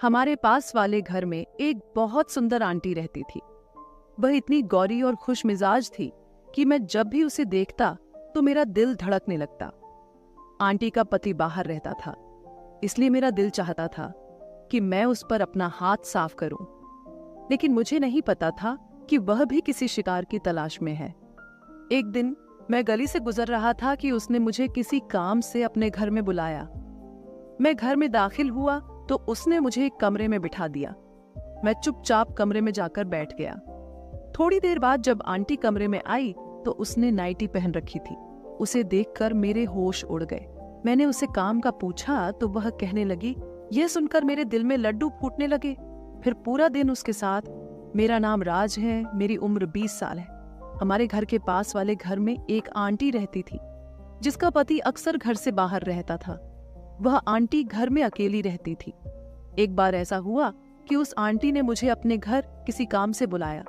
हमारे पास वाले घर में एक बहुत सुंदर आंटी रहती थी। वह इतनी गौरी और खुश मिजाज थी कि मैं जब भी उसे देखता तो मेरा दिल धड़कने लगता। आंटी का पति बाहर रहता था, इसलिए मेरा दिल चाहता था कि मैं उस पर अपना हाथ साफ करूं, लेकिन मुझे नहीं पता था कि वह भी किसी शिकार की तलाश में है। एक दिन मैं गली से गुजर रहा था कि उसने मुझे किसी काम से अपने घर में बुलाया। मैं घर में दाखिल हुआ तो उसने मुझे एक कमरे में बिठा दिया। मैं चुपचाप कमरे में जाकर बैठ गया। थोड़ी देर बाद जब आंटी कमरे में आई तो उसने नाइटी पहन रखी थी। उसे देखकर मेरे होश उड़ गए। मैंने उसे काम का पूछा तो वह कहने लगी। यह सुनकर मेरे दिल में लड्डू फूटने लगे। फिर पूरा दिन उसके साथ। मेरा नाम राज है, मेरी उम्र 20 साल है। हमारे घर के पास वाले घर में एक आंटी रहती थी जिसका पति अक्सर घर से बाहर रहता था। वह आंटी घर में अकेली रहती थी। एक बार ऐसा हुआ कि उस आंटी ने मुझे अपने घर किसी काम से बुलाया।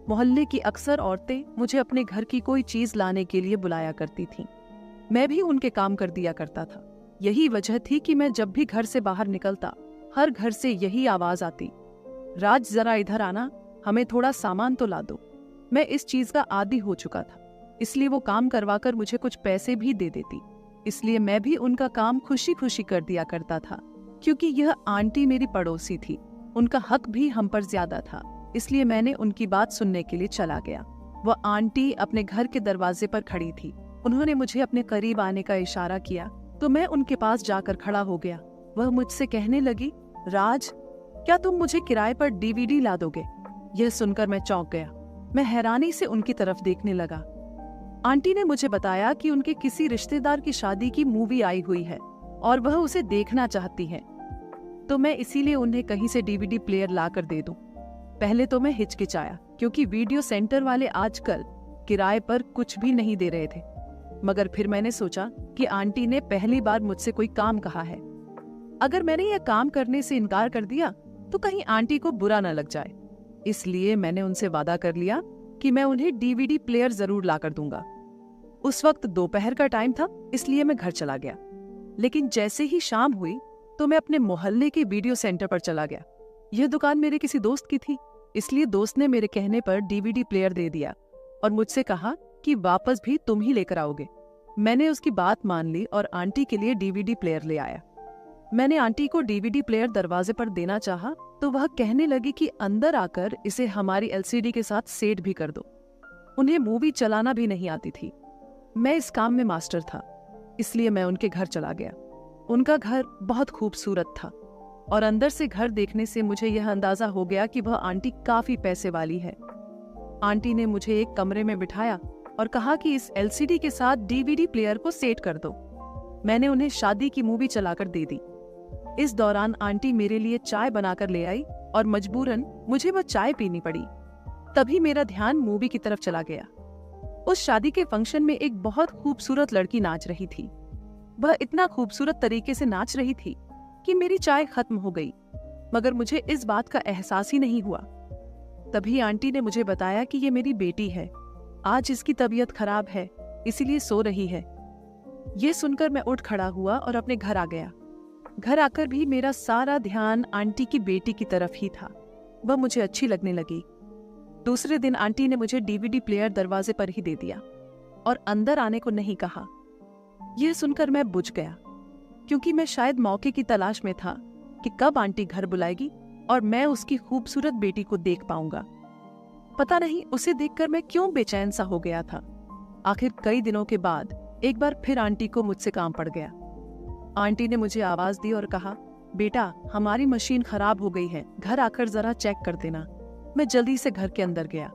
मोहल्ले की अक्सर औरतें मुझे अपने घर की कोई चीज लाने के लिए बुलाया करती थीं। मैं भी उनके काम कर दिया करता था। यही वजह थी कि मैं जब भी घर से बाहर निकलता हर घर से यही आवाज आती, राज जरा इधर आना, हमें थोड़ा सामान तो ला दो। मैं इस चीज का आदी हो चुका था, इसलिए वो काम करवाकर मुझे कुछ पैसे भी दे देती। इसलिए मैं भी उनका काम खुशी खुशी कर दिया करता था। क्योंकि यह आंटी मेरी पड़ोसी थी, उनका हक भी हम पर ज्यादा था, इसलिए मैंने उनकी बात सुनने के लिए चला गया। वह आंटी अपने घर के दरवाजे पर खड़ी थी। उन्होंने मुझे अपने करीब आने का इशारा किया तो मैं उनके पास जाकर खड़ा हो गया। वह मुझसे कहने लगी, राज, क्या तुम मुझे किराए पर डीवीडी ला दोगे? यह सुनकर मैं चौंक गया। मैं हैरानी से उनकी तरफ देखने लगा। आंटी ने मुझे बताया कि उनके किसी रिश्तेदार की शादी की मूवी आई हुई है और वह उसे देखना चाहती है, तो मैं इसीलिए उन्हें कहीं से डीवीडी प्लेयर लाकर दे दूं। पहले तो मैं हिचकिचाया क्योंकि वीडियो सेंटर वाले आजकल किराए पर कुछ भी नहीं दे रहे थे, मगर फिर मैंने सोचा कि आंटी ने पहली बार मुझसे कोई काम कहा है। अगर मैंने यह काम करने से इनकार कर दिया तो कहीं आंटी को बुरा न लग जाए, इसलिए मैंने उनसे वादा कर लिया कि मैं उन्हें डीवीडी प्लेयर जरूर लाकर दूंगा। उस वक्त दोपहर का टाइम था, इसलिए मैं घर चला गया। लेकिन जैसे ही शाम हुई तो मैं अपने मोहल्ले के वीडियो सेंटर पर चला गया। यह दुकान मेरे किसी दोस्त की थी, इसलिए दोस्त ने मेरे कहने पर डीवीडी प्लेयर दे दिया और मुझसे कहा कि वापस भी तुम ही लेकर आओगे। मैंने उसकी बात मान ली और आंटी के लिए डीवीडी प्लेयर ले आया। मैंने आंटी को डीवीडी प्लेयर दरवाजे पर देना चाहा तो वह कहने लगी कि अंदर आकर इसे हमारी एलसीडी के साथ सेट भी कर दो। उन्हें मूवी चलाना भी नहीं आती थी। मैं इस काम में मास्टर था, इसलिए मैं उनके घर चला गया। उनका घर बहुत खूबसूरत था और अंदर से घर देखने से मुझे यह अंदाजा हो गया कि वह आंटी काफी पैसे वाली है। आंटी ने मुझे एक कमरे में बिठाया और कहा कि इस एलसीडी के साथ डीवीडी प्लेयर को सेट कर दो। मैंने उन्हें शादी की मूवी चलाकर दे दी। इस दौरान आंटी मेरे लिए चाय बनाकर ले आई और मजबूरन मुझे वह चाय पीनी पड़ी। तभी मेरा ध्यान मूवी की तरफ चला गया। उस शादी के फंक्शन में एक बहुत खूबसूरत लड़की नाच रही थी। वह इतना खूबसूरत तरीके से नाच रही थी कि मेरी चाय खत्म हो गई, मगर मुझे इस बात का एहसास ही नहीं हुआ। तभी आंटी ने मुझे बताया कि ये मेरी बेटी है, आज इसकी तबीयत खराब है, इसीलिए सो रही है। ये सुनकर मैं उठ खड़ा हुआ और अपने घर आ गया। घर आकर भी मेरा सारा ध्यान आंटी की बेटी की तरफ ही था। वह मुझे अच्छी लगने लगी। दूसरे दिन आंटी ने मुझे डीवीडी प्लेयर दरवाजे पर ही दे दिया और अंदर आने को नहीं कहा। यह सुनकर मैं बुझ गया, क्योंकि मैं शायद मौके की तलाश में था कि कब आंटी घर बुलाएगी और मैं उसकी खूबसूरत बेटी को देख पाऊंगा। पता नहीं उसे देखकर मैं क्यों बेचैन सा हो गया था। आखिर कई दिनों के बाद एक बार फिर आंटी को मुझसे काम पड़ गया। आंटी ने मुझे आवाज दी और कहा, बेटा, हमारी मशीन खराब हो गई है, घर आकर जरा चेक कर देना। मैं जल्दी से घर के अंदर गया।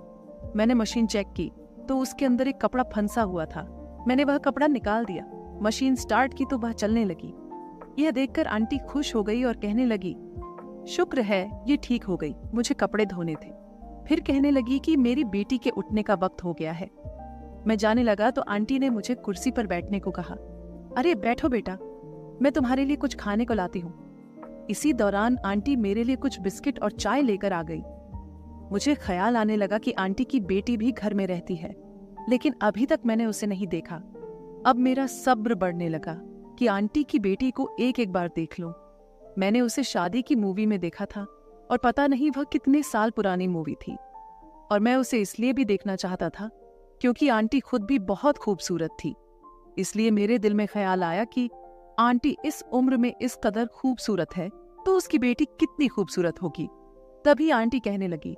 मैंने मशीन चेक की तो उसके अंदर एक कपड़ा फंसा हुआ था। मैंने वह कपड़ा निकाल दिया, मशीन स्टार्ट की तो वह चलने लगी। यह देखकर आंटी खुश हो गई और कहने लगी, शुक्र है ये ठीक हो गई, मुझे कपड़े धोने थे। फिर कहने लगी कि मेरी बेटी के उठने का वक्त हो गया है। मैं जाने लगा तो आंटी ने मुझे कुर्सी पर बैठने को कहा। अरे बैठो बेटा, मैं तुम्हारे लिए कुछ खाने को लाती हूँ। इसी दौरान आंटी मेरे लिए कुछ बिस्किट और चाय लेकर आ गई। मुझे ख्याल आने लगा कि आंटी की बेटी भी घर में रहती है, लेकिन अभी तक मैंने उसे नहीं देखा। अब मेरा सब्र बढ़ने लगा कि आंटी की बेटी को एक एक बार देख लूं। मैंने उसे शादी की मूवी में देखा था और पता नहीं वह कितने साल पुरानी मूवी थी, और मैं उसे इसलिए भी देखना चाहता था क्योंकि आंटी खुद भी बहुत खूबसूरत थी। इसलिए मेरे दिल में ख्याल आया कि आंटी इस उम्र में इस कदर खूबसूरत है तो उसकी बेटी कितनी खूबसूरत होगी। तभी आंटी कहने लगी,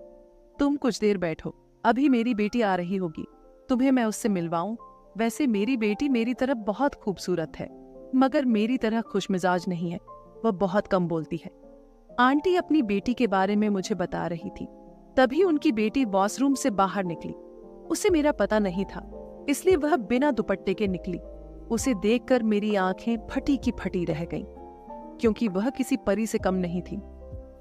तुम कुछ देर बैठो, अभी मेरी बेटी आ रही होगी, तुम्हें मैं उससे मिलवाऊं। वैसे मेरी बेटी मेरी तरह बहुत खूबसूरत है, मगर मेरी तरह खुशमिजाज नहीं है, वह बहुत कम बोलती है। आंटी अपनी बेटी के बारे में मुझे बता रही थी। तभी उनकी बेटी वॉशरूम से बाहर निकली। उसे मेरा पता नहीं था, इसलिए वह बिना दुपट्टे के निकली। उसे देखकर मेरी आंखें फटी की फटी रह गईं, क्योंकि वह किसी परी से कम नहीं थी।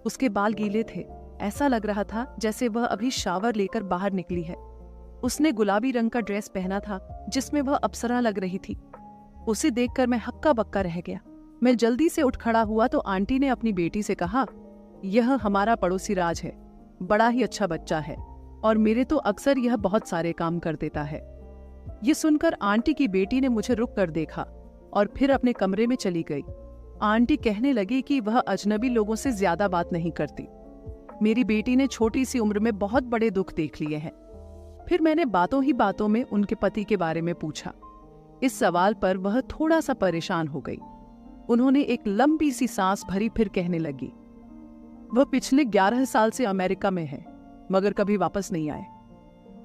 उसके बाल गीले थे, ऐसा लग रहा था जैसे वह अभी शावर लेकर बाहर निकली है। उसने गुलाबी रंग का ड्रेस पहना था जिसमें वह अप्सरा लग रही थी। उसे देखकर मैं हक्का बक्का रह गया। मैं जल्दी से उठ खड़ा हुआ तो आंटी ने अपनी बेटी से कहा, यह हमारा पड़ोसी राज है, बड़ा ही अच्छा बच्चा है और मेरे तो अक्सर यह बहुत सारे काम कर देता है। ये सुनकर आंटी की बेटी ने मुझे रुक कर देखा और फिर अपने कमरे में चली गई। आंटी कहने लगी कि वह अजनबी लोगों से ज्यादा बात नहीं करती। मेरी बेटी ने छोटी सी उम्र में बहुत बड़े दुख देख लिए हैं। फिर मैंने बातों ही बातों में उनके पति के बारे में पूछा। इस सवाल पर वह थोड़ा सा परेशान हो गई। उन्होंने एक लंबी सी सांस भरी, फिर कहने लगी, वह पिछले 11 साल से अमेरिका में है, मगर कभी वापस नहीं आए।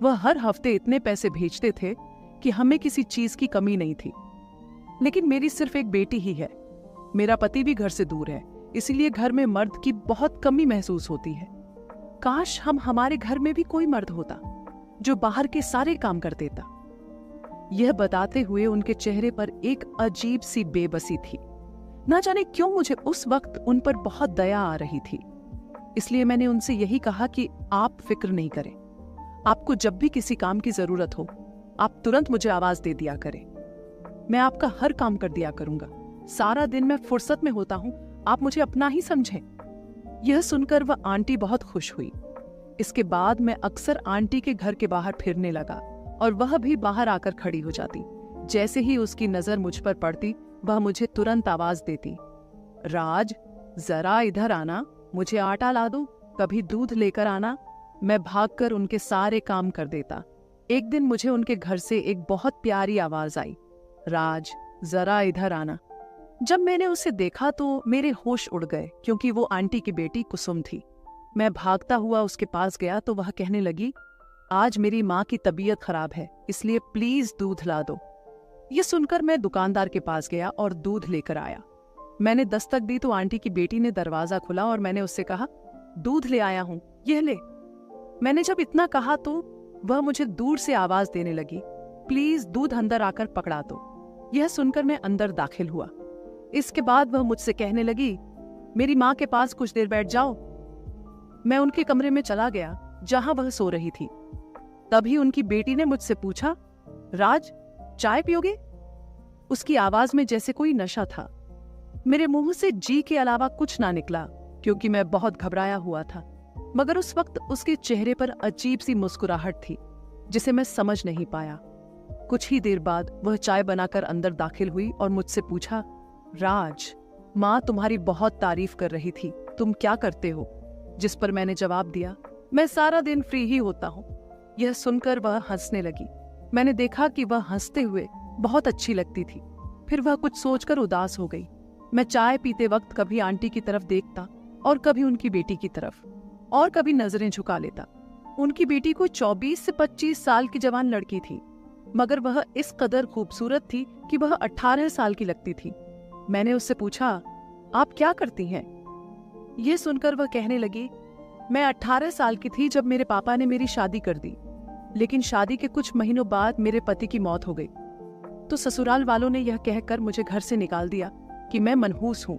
वह हर हफ्ते इतने पैसे भेजते थे कि हमें किसी चीज की कमी नहीं थी। लेकिन मेरी सिर्फ एक बेटी ही है। मेरा पति भी घर से दूर है, इसलिए घर में मर्द की बहुत कमी महसूस होती है। काश हमारे घर में भी कोई मर्द होता जो बाहर के सारे काम कर देता। यह बताते हुए उनके चेहरे पर एक अजीब सी बेबसी थी। ना जाने क्यों मुझे उस वक्त उन पर बहुत दया आ रही थी। इसलिए मैंने उनसे यही कहा कि आप फिक्र नहीं करें, आपको जब भी किसी काम की जरूरत हो आप तुरंत मुझे आवाज दे दिया करें, मैं आपका हर काम कर दिया करूंगा। सारा दिन मैं फुर्सत में होता हूं, आप मुझे अपना ही समझें। यह सुनकर वह आंटी बहुत खुश हुई। इसके बाद मैं अक्सर आंटी के घर के बाहर फिरने लगा और वह भी बाहर आकर खड़ी हो जाती। जैसे ही उसकी नजर मुझ पर पड़ती वह मुझे तुरंत आवाज देती, राज जरा इधर आना, मुझे आटा ला दो, कभी दूध लेकर आना। मैं भागकर उनके सारे काम कर देता। एक दिन मुझे उनके घर से एक बहुत प्यारी आवाज आई, राज जरा इधर आना। जब मैंने उसे देखा तो मेरे होश उड़ गए, क्योंकि वो आंटी की बेटी कुसुम थी। मैं भागता हुआ उसके पास गया तो वह कहने लगी, आज मेरी माँ की तबीयत खराब है, इसलिए प्लीज दूध ला दो। ये सुनकर मैं दुकानदार के पास गया और दूध लेकर आया। मैंने दस्तक दी तो आंटी की बेटी ने दरवाजा खोला और मैंने उससे कहा, दूध ले आया हूं, यह ले। मैंने जब इतना कहा तो वह मुझे दूर से आवाज देने लगी, प्लीज दूध अंदर आकर पकड़ा दो। यह सुनकर मैं अंदर दाखिल हुआ। इसके बाद वह मुझसे कहने लगी, मेरी माँ के पास कुछ देर बैठ जाओ। मैं उनके कमरे में चला गया जहां वह सो रही थी। तभी उनकी बेटी ने मुझसे पूछा, राज चाय पियोगे? उसकी आवाज में जैसे कोई नशा था। मेरे मुंह से जी के अलावा कुछ ना निकला, क्योंकि मैं बहुत घबराया हुआ था। मगर उस वक्त उसके चेहरे पर अजीब सी मुस्कुराहट थी जिसे मैं समझ नहीं पाया। कुछ ही देर बाद वह चाय बनाकर अंदर दाखिल हुई और मुझसे पूछा, राज माँ तुम्हारी बहुत तारीफ कर रही थी, तुम क्या करते हो? जिस पर मैंने जवाब दिया, मैं सारा दिन फ्री ही होता हूँ। यह सुनकर वह हंसने लगी। मैंने देखा कि वह हंसते हुए बहुत अच्छी लगती थी। फिर वह कुछ सोचकर उदास हो गई। मैं चाय पीते वक्त कभी आंटी की तरफ देखता और कभी उनकी बेटी की तरफ, और कभी नजरें झुका लेता। उनकी बेटी को 24 से 25 साल की जवान लड़की थी, मगर वह इस कदर खूबसूरत थी कि वह 18 साल की लगती थी। मैंने उससे पूछा, आप क्या करती हैं? यह सुनकर वह कहने लगी, मैं 18 साल की थी जब मेरे पापा ने मेरी शादी कर दी, लेकिन शादी के कुछ महीनों बाद मेरे पति की मौत हो गई, तो ससुराल वालों ने यह कहकर मुझे घर से निकाल दिया कि मैं मनहूस हूं।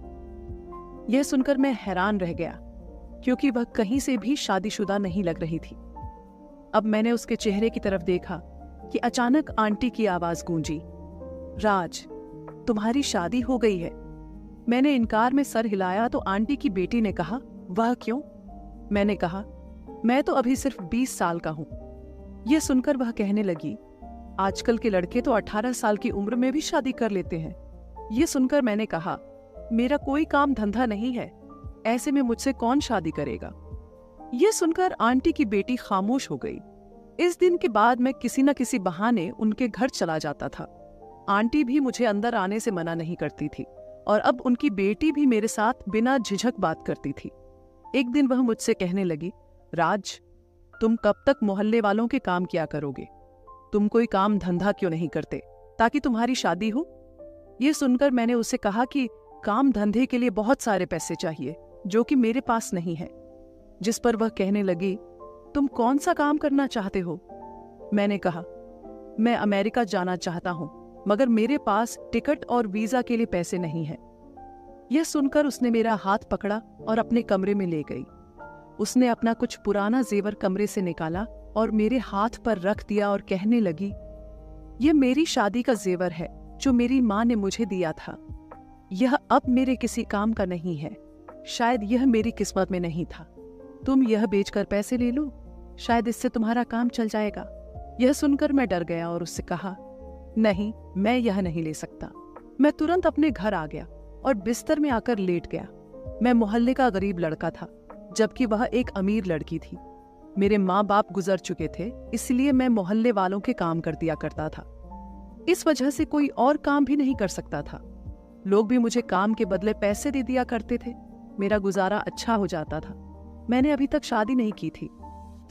यह सुनकर मैं हैरान रह गया, क्योंकि वह कहीं से भी शादीशुदा नहीं लग रही थी। अब मैंने उसके चेहरे की तरफ देखा कि अचानक आंटी की आवाज गूंजी, राज तुम्हारी शादी हो गई है। मैंने इनकार में सर हिलाया तो आंटी की बेटी ने कहा, वह क्यों? मैंने कहा, मैं तो अभी सिर्फ 20 साल का हूं। यह सुनकर वह कहने लगी, आजकल के लड़के तो 18 साल की उम्र में भी शादी कर लेते हैं। यह सुनकर मैंने कहा, मेरा कोई काम धंधा नहीं है, ऐसे में मुझसे कौन शादी करेगा। यह सुनकर आंटी की बेटी खामोश हो गई। इस दिन के बाद मैं किसी न किसी बहाने उनके घर चला जाता था। आंटी भी मुझे अंदर आने से मना नहीं करती थी और अब उनकी बेटी भी मेरे साथ बिना झिझक बात करती थी। एक दिन वह मुझसे कहने लगी, राज, तुम कब तक मोहल्ले वालों के काम किया करोगे? तुम कोई काम धंधा क्यों नहीं करते ताकि तुम्हारी शादी हो? ये सुनकर मैंने उसे कहा कि काम धंधे के लिए बहुत सारे पैसे चाहिए जो कि मेरे पास नहीं है। जिस पर वह कहने लगी, तुम कौन सा काम करना चाहते हो? मैंने कहा, मैं अमेरिका जाना चाहता हूं, मगर मेरे पास टिकट और वीजा के लिए पैसे नहीं हैं। यह सुनकर उसने मेरा हाथ पकड़ा और अपने कमरे में ले गई। उसने अपना कुछ पुराना जेवर कमरे से निकाला और मेरे हाथ पर रख दिया और कहने लगी, यह मेरी शादी का जेवर है जो मेरी माँ ने मुझे दिया था। यह अब मेरे किसी काम का नहीं है। शायद यह मेरी किस्मत में नहीं था। तुम यह बेचकर पैसे ले लो, शायद इससे तुम्हारा काम चल जाएगा। यह सुनकर मैं डर गया और उससे कहा, नहीं, मैं यह नहीं ले सकता। मैं तुरंत अपने घर आ गया और बिस्तर में आकर लेट गया। मैं मोहल्ले का गरीब लड़का था, जबकि वह एक अमीर लड़की थी। मेरे माँ बाप गुजर चुके थे, इसलिए मैं मोहल्ले वालों के काम कर दिया करता था। इस वजह से कोई और काम भी नहीं कर सकता था। लोग भी मुझे काम के बदले पैसे दे दिया करते थे। मेरा गुजारा अच्छा हो जाता था। मैंने अभी तक शादी नहीं की थी।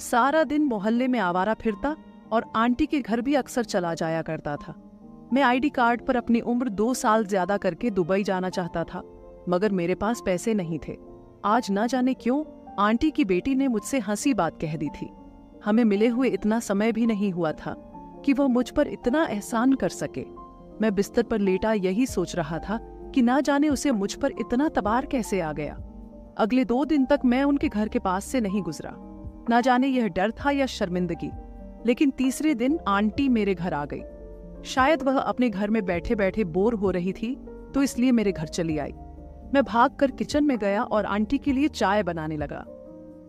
सारा दिन मोहल्ले में आवारा फिरता और आंटी के घर भी अक्सर चला जाया करता था। मैं आईडी कार्ड पर अपनी उम्र 2 साल ज्यादा करके दुबई जाना चाहता था, मगर मेरे पास पैसे नहीं थे। आज न जाने क्यों आंटी की बेटी ने मुझसे हंसी बात कह दी थी। हमें मिले हुए इतना समय भी नहीं हुआ था कि वह मुझ पर इतना एहसान कर सके। मैं बिस्तर पर लेटा यही सोच रहा था कि ना जाने उसे मुझ पर इतना तबार कैसे आ गया। अगले 2 दिन तक मैं उनके घर के पास से नहीं गुजरा। ना जाने यह डर था या शर्मिंदगी, लेकिन तीसरे दिन आंटी मेरे घर आ गई। शायद वह अपने घर में बैठे बैठे बोर हो रही थी, तो इसलिए मेरे घर चली आई। मैं भागकर किचन में गया और आंटी के लिए चाय बनाने लगा,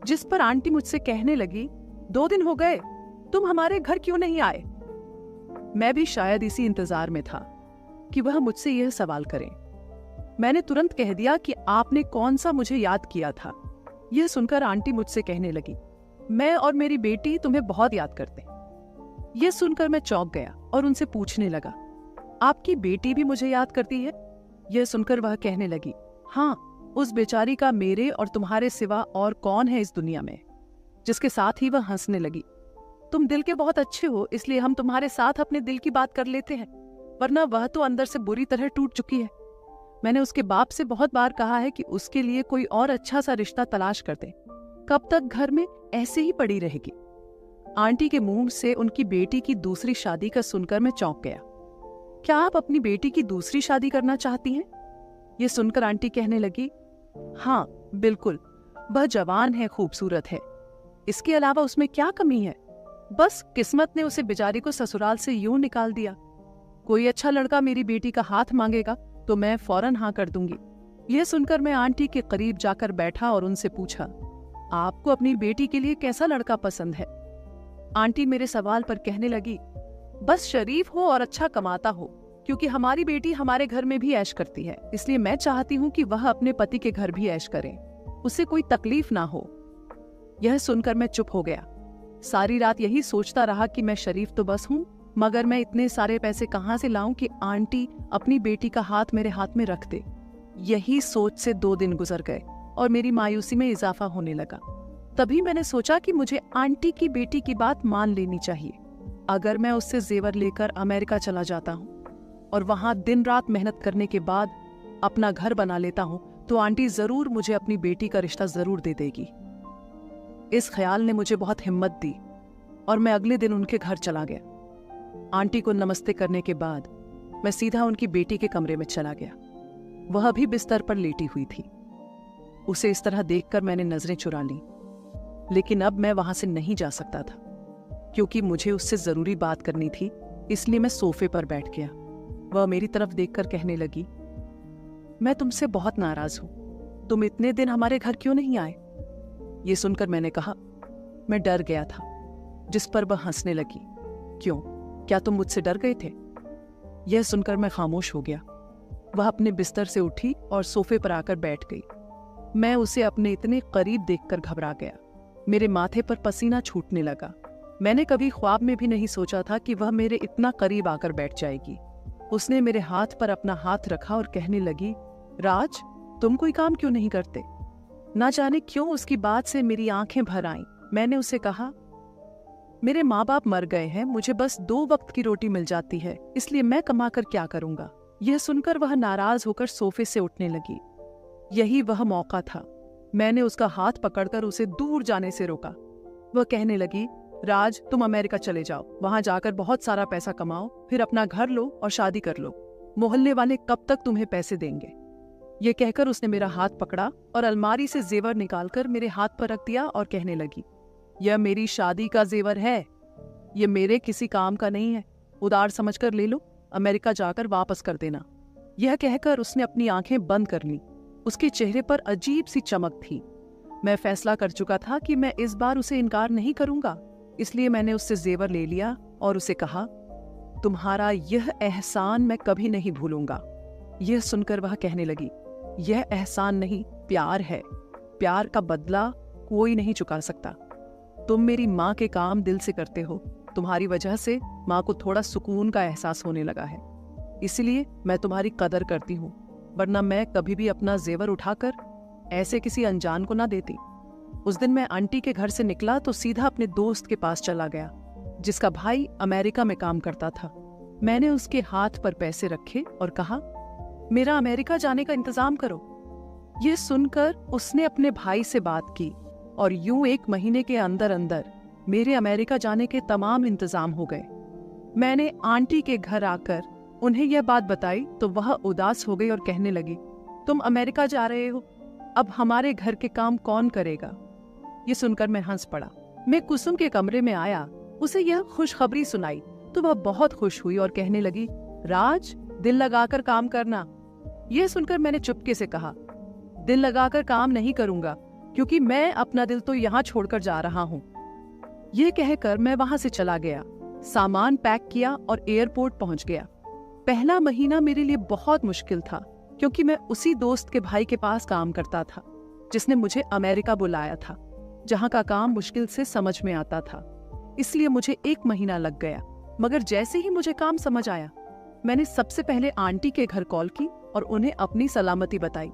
जिस पर आंटी मुझसे कहने लगी, 2 दिन हो गए, तुम हमारे घर क्यों नहीं आए? मैं भी शायद इसी इंतजार में था कि वह मुझसे यह सवाल करें। मैंने तुरंत कह दिया कि आपने कौन सा मुझे याद किया था। यह सुनकर आंटी मुझसे कहने लगी, मैं और मेरी बेटी तुम्हें बहुत याद करते हैं। यह सुनकर मैं चौंक गया और उनसे पूछने लगा, आपकी बेटी भी मुझे याद करती है? यह सुनकर वह कहने लगी, हाँ, उस बेचारी का मेरे और तुम्हारे सिवा और कौन है इस दुनिया में। जिसके साथ ही वह हंसने लगी। तुम दिल के बहुत अच्छे हो, इसलिए हम तुम्हारे साथ अपने दिल की बात कर लेते हैं, वरना वह तो अंदर से बुरी तरह टूट चुकी है। मैंने उसके बाप से बहुत बार कहा है कि उसके लिए कोई और अच्छा सा रिश्ता तलाश कर दे। कब तक घर में ऐसे ही पड़ी रहेगी? आंटी के मुंह से उनकी बेटी की दूसरी शादी का सुनकर मैं चौंक गया। क्या आप अपनी बेटी की दूसरी शादी करना चाहती हैं? ये सुनकर आंटी कहने लगी, हाँ बिल्कुल, वह जवान है, खूबसूरत है, इसके अलावा उसमें क्या कमी है? बस किस्मत ने उसे बेचारी को ससुराल से यूं निकाल दिया। कोई अच्छा लड़का मेरी बेटी का हाथ मांगेगा तो मैं फौरन हाँ कर दूंगी। यह सुनकर मैं आंटी के करीब जाकर बैठा और उनसे पूछा, आपको अपनी बेटी के लिए कैसा लड़का पसंद है? आंटी मेरे सवाल पर कहने लगी, बस शरीफ हो और अच्छा कमाता हो, क्योंकि हमारी बेटी हमारे घर में भी ऐश करती है, इसलिए मैं चाहती हूँ कि वह अपने पति के घर भी ऐश करे, उसे कोई तकलीफ ना हो। यह सुनकर मैं चुप हो गया। सारी रात यही सोचता रहा कि मैं शरीफ तो बस हूँ, मगर मैं इतने सारे पैसे कहाँ से लाऊं कि आंटी अपनी बेटी का हाथ मेरे हाथ में रख दे। यही सोच से 2 दिन गुजर गए और मेरी मायूसी में इजाफा होने लगा। तभी मैंने सोचा कि मुझे आंटी की बेटी की बात मान लेनी चाहिए। अगर मैं उससे जेवर लेकर अमेरिका चला जाता हूँ और वहां दिन रात मेहनत करने के बाद अपना घर बना लेता हूँ, तो आंटी जरूर मुझे अपनी बेटी का रिश्ता जरूर दे देगी। इस ख्याल ने मुझे बहुत हिम्मत दी और मैं अगले दिन उनके घर चला गया। आंटी को नमस्ते करने के बाद मैं सीधा उनकी बेटी के कमरे में चला गया। वह भी बिस्तर पर लेटी हुई थी। उसे इस तरह देखकर मैंने नजरें चुरा लीं, लेकिन अब मैं वहां से नहीं जा सकता था, क्योंकि मुझे उससे जरूरी बात करनी थी। इसलिए मैं सोफे पर बैठ गया। वह मेरी तरफ देखकर कहने लगी, मैं तुमसे बहुत नाराज हूं, तुम इतने दिन हमारे घर क्यों नहीं आए? ये सुनकर मैंने कहा, मैं डर गया था। जिस पर वह हंसने लगी, क्यों, क्या तुम मुझसे डर गए थे? यह सुनकर मैं खामोश हो गया। वह अपने बिस्तर से उठी और सोफे पर आकर बैठ गई। मैं उसे अपने इतने करीब देखकर घबरा गया। मेरे माथे पर पसीना छूटने लगा। मैंने कभी ख्वाब में भी नहीं सोचा था कि वह मेरे इतना करीब आकर बैठ जाएगी। उसने मेरे हाथ पर अपना हाथ रखा और कहने लगी, राज, तुम कोई काम क्यों नहीं करते? ना जाने क्यों उसकी बात से मेरी आंखें भर आईं। मैंने उसे कहा, मेरे माँ बाप मर गए हैं, मुझे बस 2 वक्त की रोटी मिल जाती है, इसलिए मैं कमाकर क्या करूंगा। यह सुनकर वह नाराज होकर सोफे से उठने लगी। यही वह मौका था। मैंने उसका हाथ पकड़कर उसे दूर जाने से रोका। वह कहने लगी, राज, तुम अमेरिका चले जाओ, वहां जाकर बहुत सारा पैसा कमाओ, फिर अपना घर लो और शादी कर लो। मोहल्ले वाले कब तक तुम्हें पैसे देंगे? ये कहकर उसने मेरा हाथ पकड़ा और अलमारी से जेवर निकालकर मेरे हाथ पर रख दिया और कहने लगी, यह मेरी शादी का जेवर है, यह मेरे किसी काम का नहीं है, उधार समझकर ले लो, अमेरिका जाकर वापस कर देना। यह कहकर उसने अपनी आंखें बंद कर ली। उसके चेहरे पर अजीब सी चमक थी। मैं फैसला कर चुका था कि मैं इस बार उसे इनकार नहीं करूंगा, इसलिए मैंने उससे जेवर ले लिया और उसे कहा, तुम्हारा यह एहसान मैं कभी नहीं भूलूंगा। यह सुनकर वह कहने लगी, यह एहसान नहीं, प्यार है। प्यार का बदला कोई नहीं चुका सकता। तुम मेरी माँ के काम दिल से करते हो, तुम्हारी वजह से माँ को थोड़ा सुकून का एहसास होने लगा है, इसलिए मैं तुम्हारी कदर करती हूँ, वरना मैं कभी भी अपना जेवर उठाकर ऐसे किसी अनजान को ना देती। उस दिन मैं आंटी के घर से निकला तो सीधा अपने दोस्त के पास चला गया, जिसका भाई अमेरिका में काम करता था। मैंने उसके हाथ पर पैसे रखे और कहा, मेरा अमेरिका जाने का इंतजाम करो। यह सुनकर उसने अपने भाई से बात की और यूं 1 महीने के अंदर अंदर मेरे अमेरिका जाने के तमाम इंतजाम हो गए। मैंने आंटी के घर आकर उन्हें यह बात बताई तो वह उदास हो गई और कहने लगी, तुम अमेरिका जा रहे हो, अब हमारे घर के काम कौन करेगा? ये सुनकर मैं हंस पड़ा। मैं कुसुम के कमरे में आया, उसे यह खुशखबरी सुनाई तो वह बहुत खुश हुई और कहने लगी, राज, दिल लगाकर काम करना। यह सुनकर मैंने चुपके से कहा, दिल लगाकर काम नहीं करूंगा, क्योंकि मैं अपना दिल तो यहाँ छोड़कर जा रहा हूँ। यह कहकर मैं वहां से चला गया, सामान पैक किया और एयरपोर्ट पहुंच गया। पहला महीना मेरे लिए बहुत मुश्किल था, क्योंकि मैं उसी दोस्त के भाई के पास काम करता था जिसने मुझे अमेरिका बुलाया था, जहां का काम मुश्किल से समझ में आता था। इसलिए मुझे 1 महीना लग गया। मगर जैसे ही मुझे काम समझ आया, मैंने सबसे पहले आंटी के घर कॉल की और उन्हें अपनी सलामती बताई।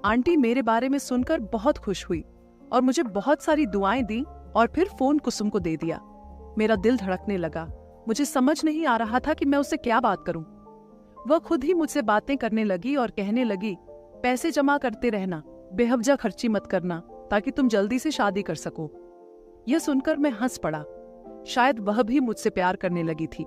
आंटी मेरे बारे में सुनकर बहुत खुश हुई और मुझे बहुत सारी दुआएं दी और फिर फोन कुसुम को दे दिया। मेरा दिल धड़कने लगा। मुझे समझ नहीं आ रहा था कि मैं उससे क्या बात करूं। वह खुद ही मुझसे बातें करने लगी और कहने लगी, पैसे जमा करते रहना, बेहवजा खर्ची मत करना, ताकि तुम जल्दी से शादी कर सको। यह सुनकर मैं हंस पड़ा। शायद वह भी मुझसे प्यार करने लगी थी।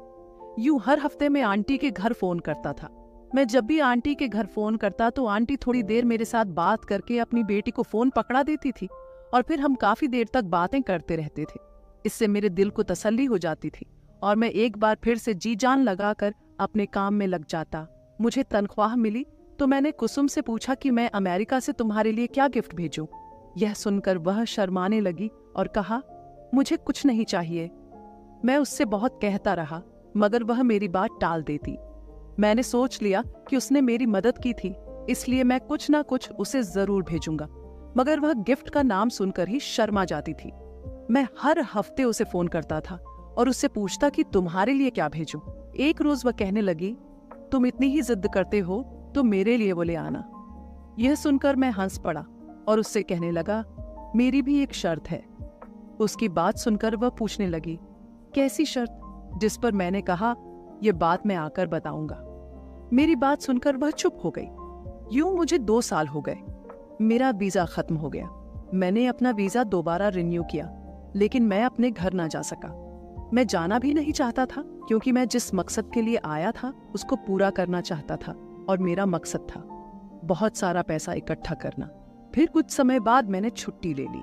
यूं हर हफ्ते में आंटी के घर फोन करता था। मैं जब भी आंटी के घर फोन करता तो आंटी थोड़ी देर मेरे साथ बात करके अपनी बेटी को फोन पकड़ा देती थी और फिर हम काफी देर तक बातें करते रहते थे। इससे मेरे दिल को तसल्ली हो जाती थी और मैं एक बार फिर से जी जान लगाकर अपने काम में लग जाता। मुझे तनख्वाह मिली तो मैंने कुसुम से पूछा कि मैं अमेरिका से तुम्हारे लिए क्या गिफ्ट भेजूं। यह सुनकर वह शर्माने लगी और कहा, मुझे कुछ नहीं चाहिए। मैं उससे बहुत कहता रहा, मगर वह मेरी बात टाल देती। मैंने सोच लिया कि उसने मेरी मदद की थी, इसलिए मैं कुछ ना कुछ उसे जरूर भेजूंगा, मगर वह गिफ्ट का नाम सुनकर ही शर्मा जाती थी। मैं हर हफ्ते उसे फोन करता था और उससे पूछता कि तुम्हारे लिए क्या भेजूं। एक रोज वह कहने लगी, तुम इतनी ही जिद करते हो तो मेरे लिए वो ले आना। यह सुनकर मैं हंस पड़ा और उससे कहने लगा, मेरी भी एक शर्त है। उसकी बात सुनकर वह पूछने लगी, कैसी शर्त? जिस पर मैंने कहा, यह बात मैं आकर बताऊंगा। मेरी बात सुनकर वह चुप हो गई। यूं मुझे 2 साल हो गए। मेरा वीजा खत्म हो गया। मैंने अपना वीजा दोबारा रिन्यू किया, लेकिन मैं अपने घर ना जा सका। मैं जाना भी नहीं चाहता था, क्योंकि मैं जिस मकसद के लिए आया था उसको पूरा करना चाहता था और मेरा मकसद था बहुत सारा पैसा इकट्ठा करना। फिर कुछ समय बाद मैंने छुट्टी ले ली।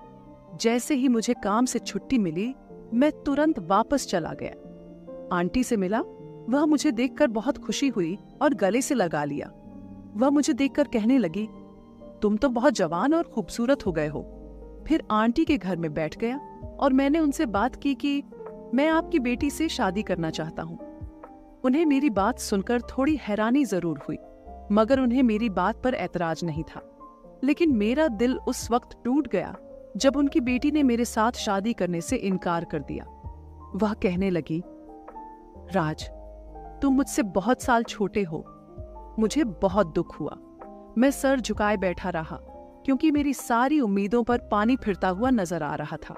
जैसे ही मुझे काम से छुट्टी मिली, मैं तुरंत वापस चला गया। आंटी से मिला। वह मुझे देखकर बहुत खुशी हुई और गले से लगा लिया। वह मुझे देखकर कहने लगी, तुम तो बहुत जवान और खूबसूरत हो गए हो। फिर आंटी के घर में बैठ गया और मैंने उनसे बात की कि मैं आपकी बेटी से शादी करना चाहता हूँ। उन्हें मेरी बात सुनकर थोड़ी हैरानी जरूर हुई, मगर उन्हें मेरी बात पर ऐतराज नहीं था। लेकिन मेरा दिल उस वक्त टूट गया जब उनकी बेटी ने मेरे साथ शादी करने से इनकार कर दिया। वह कहने लगी, राज, तुम मुझसे बहुत साल छोटे हो। मुझे बहुत दुख हुआ। मैं सर झुकाए बैठा रहा क्योंकि मेरी सारी उम्मीदों पर पानी फिरता हुआ नजर आ रहा था।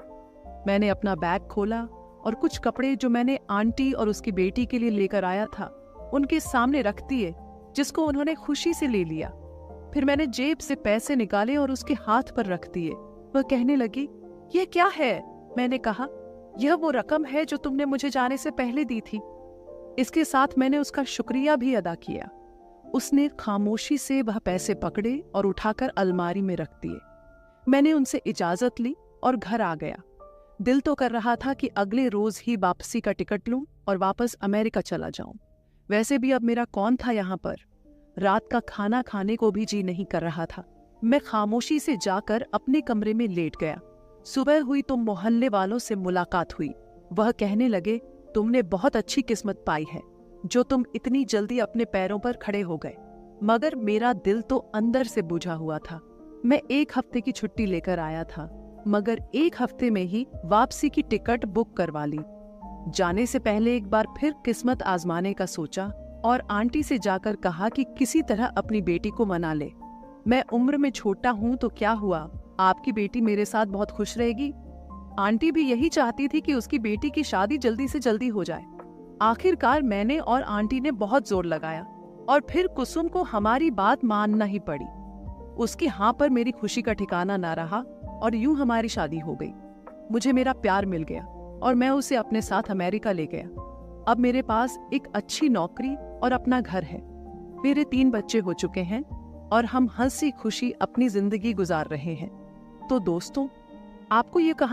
मैंने अपना बैग खोला और कुछ कपड़े जो मैंने आंटी और उसकी बेटी के लिए लेकर आया था उनके सामने रख दिए, जिसको उन्होंने खुशी से ले लिया। फिर मैंने जेब से पैसे निकाले और उसके हाथ पर रख दिए। वह कहने लगी, यह क्या है? मैंने कहा, यह वो रकम है जो तुमने मुझे जाने से पहले दी थी। इसके साथ मैंने उसका शुक्रिया भी अदा किया। उसने खामोशी से वह पैसे पकड़े और उठाकर अलमारी में रख दिए। मैंने उनसे इजाजत ली और घर आ गया। दिल तो कर रहा था कि अगले रोज ही वापसी का टिकट लूं और वापस अमेरिका चला जाऊं। वैसे भी अब मेरा कौन था यहाँ पर। रात का खाना खाने को भी जी नहीं कर रहा था। मैं खामोशी से जाकर अपने कमरे में लेट गया। सुबह हुई तो मोहल्ले वालों से मुलाकात हुई। वह कहने लगे, तुमने बहुत अच्छी किस्मत पाई है जो तुम इतनी जल्दी अपने पैरों पर खड़े हो गए। मगर मेरा दिल तो अंदर से बुझा हुआ था। मैं 1 हफ्ते की छुट्टी लेकर आया था, मगर 1 हफ्ते में ही वापसी की टिकट बुक करवा ली। जाने से पहले एक बार फिर किस्मत आजमाने का सोचा और आंटी से जाकर कहा कि किसी तरह अपनी बेटी को मना ले। मैं उम्र में छोटा हूं तो क्या हुआ, आपकी बेटी मेरे साथ बहुत खुश रहेगी। आंटी भी यही चाहती थी कि उसकी बेटी की शादी जल्दी से जल्दी हो जाए। आखिरकार मैंने और आंटी ने बहुत जोर लगाया और फिर कुसुम को हमारी बात मानना ही पड़ी। उसकी हाँ पर मेरी खुशी का ठिकाना ना रहा और यूं हमारी शादी हो गई। मुझे मेरा प्यार मिल गया और मैं उसे अपने साथ अमेरिका ले गया। अब मेरे पास एक अच्छी नौकरी और अपना घर है। मेरे 3 बच्चे हो चुके हैं और हम हंसी खुशी अपनी जिंदगी गुजार रहे हैं। तो दोस्तों, आपको ये कहानी